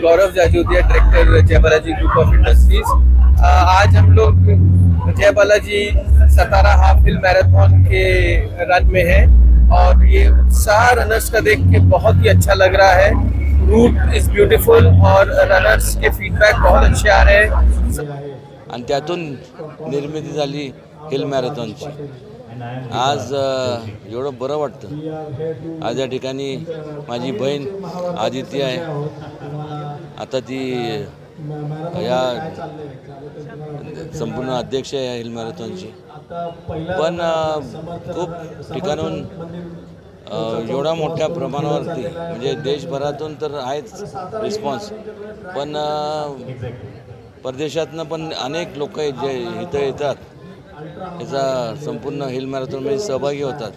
Gaurav Jajodia, director Jai Balaji group of industries. आज हम लोग Jai Balaji Satara half hill marathon के रन में हैं और ये उत्साह रनर्स का देख के बहुत ही अच्छा लग रहा है। रूट इज ब्यूटीफुल और रनर्स के फीडबॅक बहुत अच्छे आ रहे हैं आणि त्यातून निर्मिती झाली हिल मॅरेथॉनची। आज एवढं बरं वाटतं। आज या ठिकाणी माझी बहीण आदिती आहे, आता ती या संपूर्ण अध्यक्ष आहे हिल मॅरेथॉनची। पण खूप ठिकाणून एवढा मोठ्या प्रमाणावरती म्हणजे देशभरातून तर आहेच रिस्पॉन्स, पण परदेशातनं पण अनेक लोक जे इथं येतात, याचा संपूर्ण हिल मॅरेथॉनमध्ये सहभागी होतात।